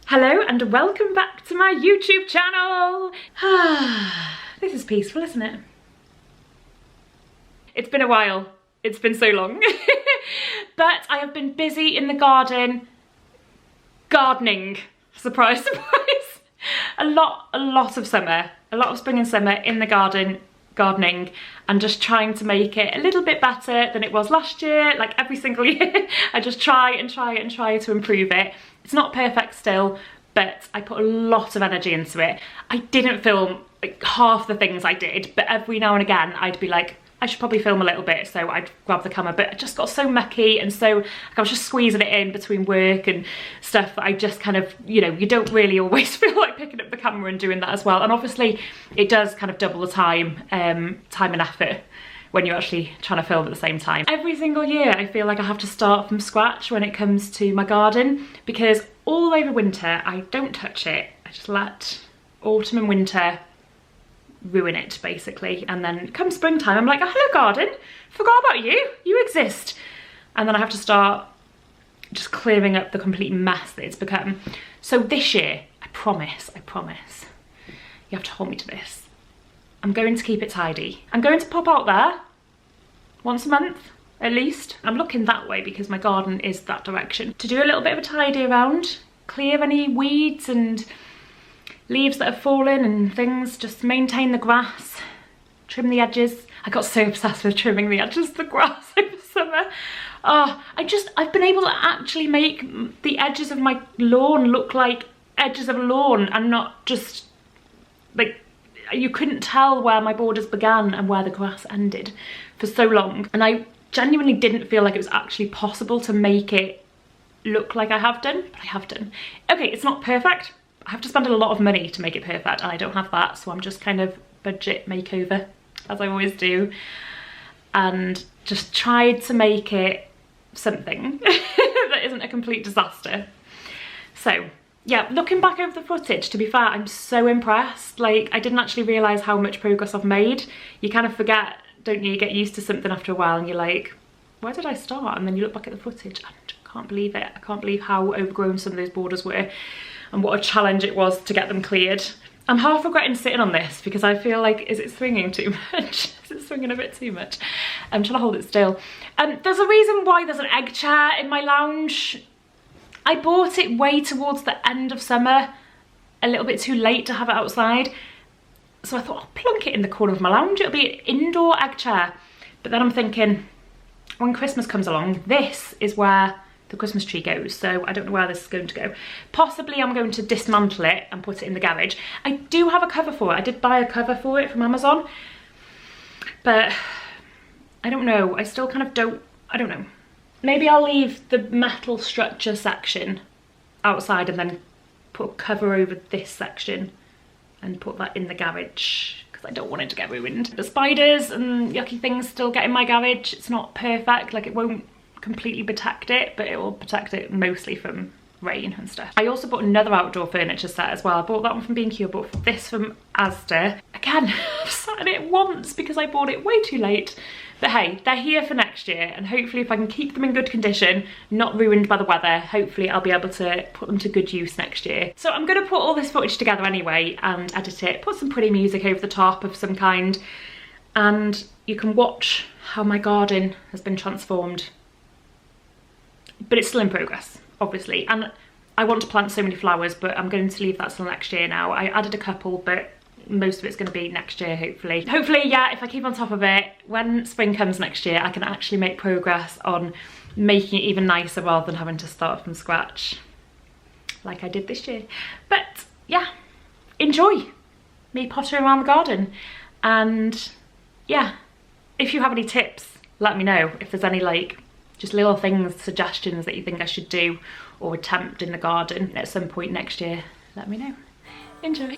Hello and welcome back to my YouTube channel. This is peaceful, isn't it? It's been a while. It's been so long. But I have been busy in the garden, gardening. Surprise, surprise. A lot of summer, a lot of spring and summer in the garden, gardening, and just trying to make it a little bit better than it was last year. Like every single year, I just try to improve it. It's not perfect still, but I put a lot of energy into it. I didn't film like half the things I did, but every now and again I'd be like, I should probably film a little bit, so I'd grab the camera, but I just got so mucky, and so like, I was just squeezing it in between work and stuff that I just kind of, you know, you don't really always feel like picking up the camera and doing that as well. And obviously it does kind of double the time and effort when you're actually trying to film at the same time. Every single year I feel like I have to start from scratch when it comes to my garden, because all over winter I don't touch it. I just let autumn and winter ruin it basically, and then come springtime I'm like, oh, hello garden, forgot about you, you exist. And then I have to start just clearing up the complete mess that it's become. So this year, I promise, you have to hold me to this. I'm going to keep it tidy. I'm going to pop out there once a month, at least. I'm looking that way because my garden is that direction. To do a little bit of a tidy around, clear any weeds and leaves that have fallen and things, just maintain the grass, trim the edges. I got so obsessed with trimming the edges of the grass over summer. I've been able to actually make the edges of my lawn look like edges of a lawn and not just like, you couldn't tell where my borders began and where the grass ended for so long. And I genuinely didn't feel like it was actually possible to make it look like I have done, but I have done. Okay, it's not perfect. I have to spend a lot of money to make it perfect, and I don't have that, so I'm just kind of budget makeover, as I always do, and just tried to make it something that isn't a complete disaster. So yeah, looking back over the footage, to be fair, I'm so impressed. Like, I didn't actually realise how much progress I've made. You kind of forget, don't you? You get used to something after a while and you're like, where did I start? And then you look back at the footage, I can't believe it. I can't believe how overgrown some of those borders were and what a challenge it was to get them cleared. I'm half regretting sitting on this because I feel like, is it swinging too much? Is it swinging a bit too much? I'm trying to hold it still. There's a reason why there's an egg chair in my lounge. I bought it way towards the end of summer, a little bit too late to have it outside. So I thought, I'll plonk it in the corner of my lounge. It'll be an indoor egg chair. But then I'm thinking, when Christmas comes along, this is where the Christmas tree goes. So I don't know where this is going to go. Possibly I'm going to dismantle it and put it in the garage. I do have a cover for it. I did buy a cover for it from Amazon. But I don't know. I still kind of don't, I don't know. Maybe I'll leave the metal structure section outside and then put a cover over this section and put that in the garage because I don't want it to get ruined. The spiders and yucky things still get in my garage. It's not perfect, like it won't completely protect it, but it will protect it mostly from rain and stuff. I also bought another outdoor furniture set as well. I bought that one from B&Q, I bought this from Asda. Again, I've sat in it once because I bought it way too late. But hey, they're here for next year, and hopefully if I can keep them in good condition, not ruined by the weather, hopefully I'll be able to put them to good use next year. So I'm gonna put all this footage together anyway and edit it, put some pretty music over the top of some kind, and you can watch how my garden has been transformed. But it's still in progress, obviously, and I want to plant so many flowers, but I'm going to leave that till next year now. I added a couple, but most of it's going to be next year, hopefully. Hopefully, yeah, if I keep on top of it, when spring comes next year, I can actually make progress on making it even nicer rather than having to start from scratch like I did this year. But yeah, enjoy me pottering around the garden. And yeah, if you have any tips, let me know. If there's any like just little things, suggestions that you think I should do or attempt in the garden at some point next year, let me know. Enjoy.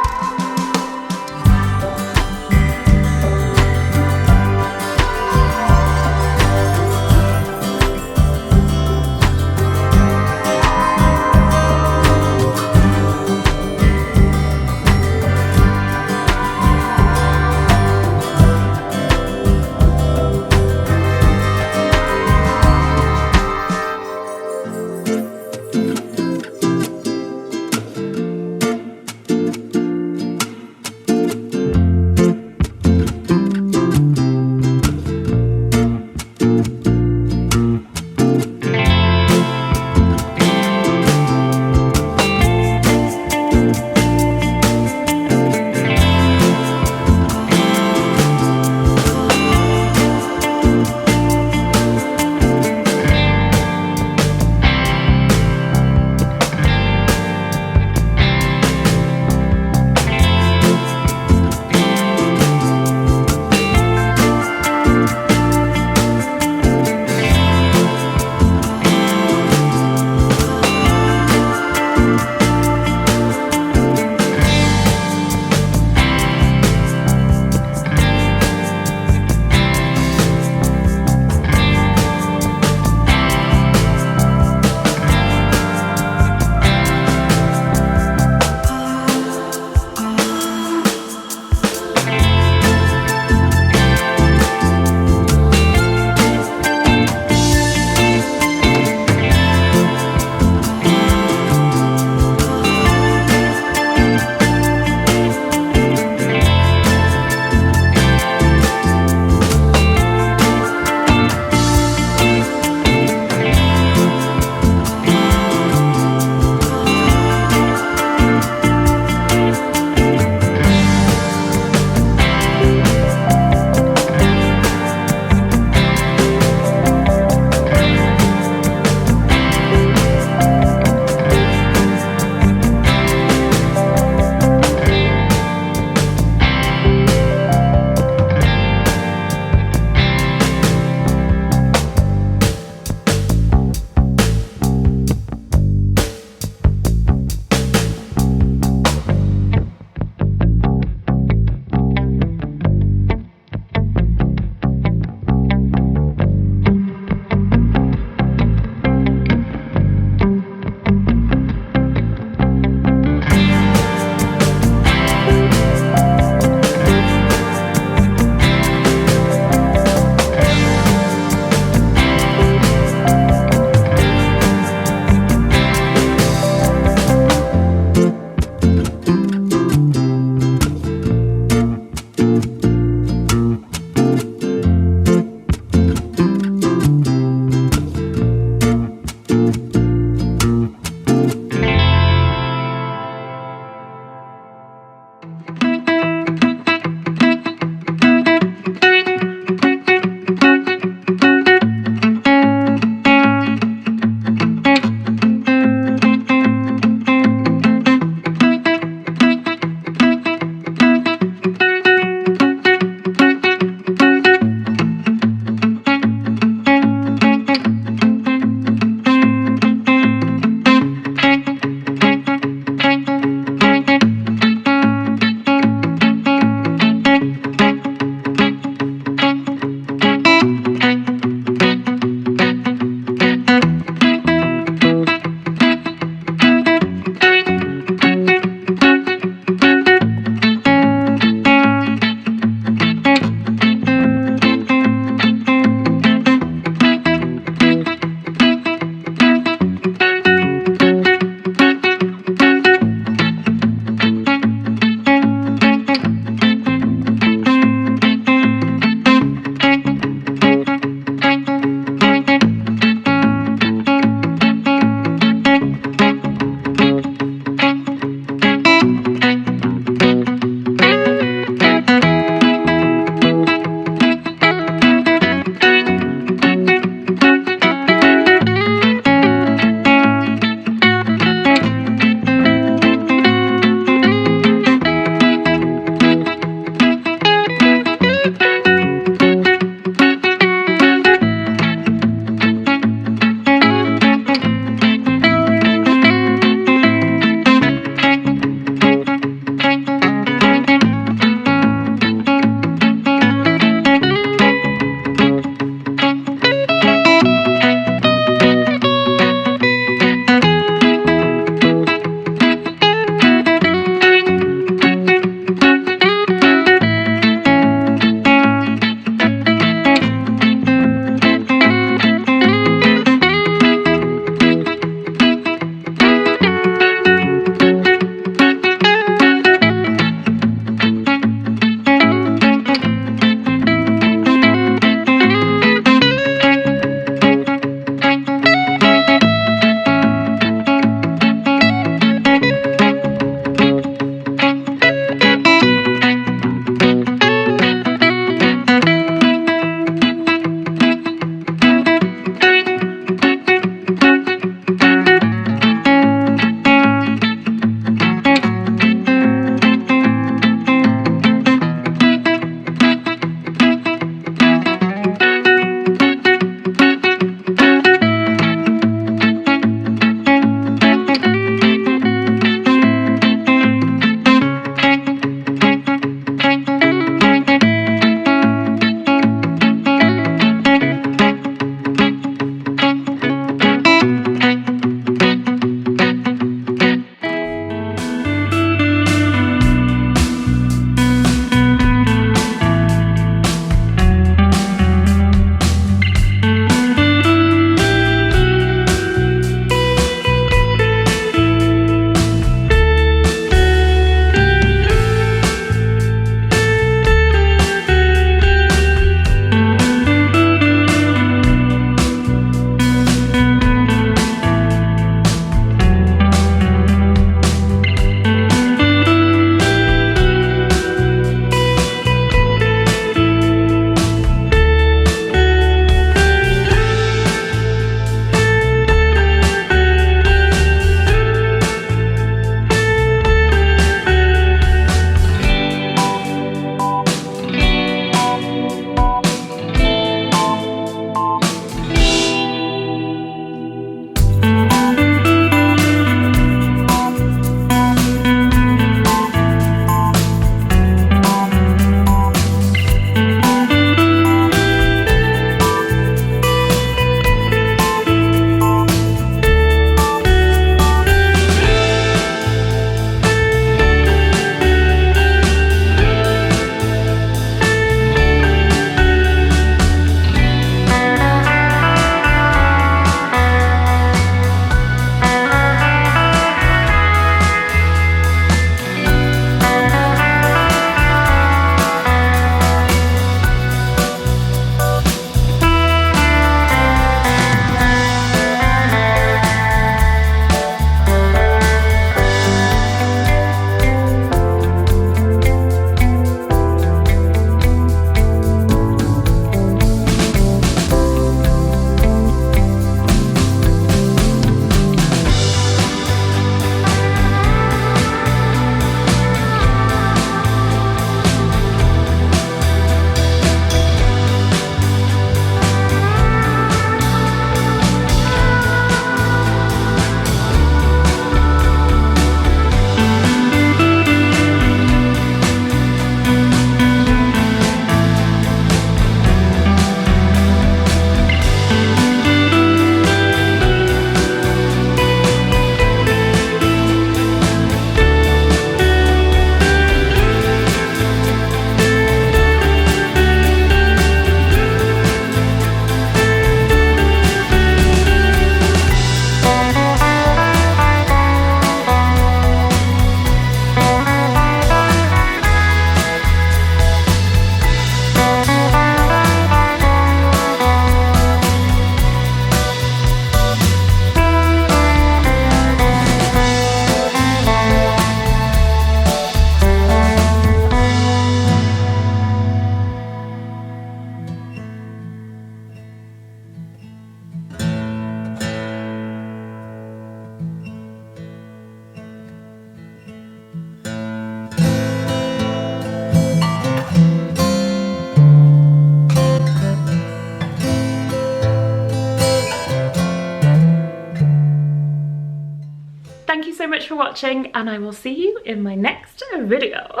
Thank you so much for watching, and I will see you in my next video.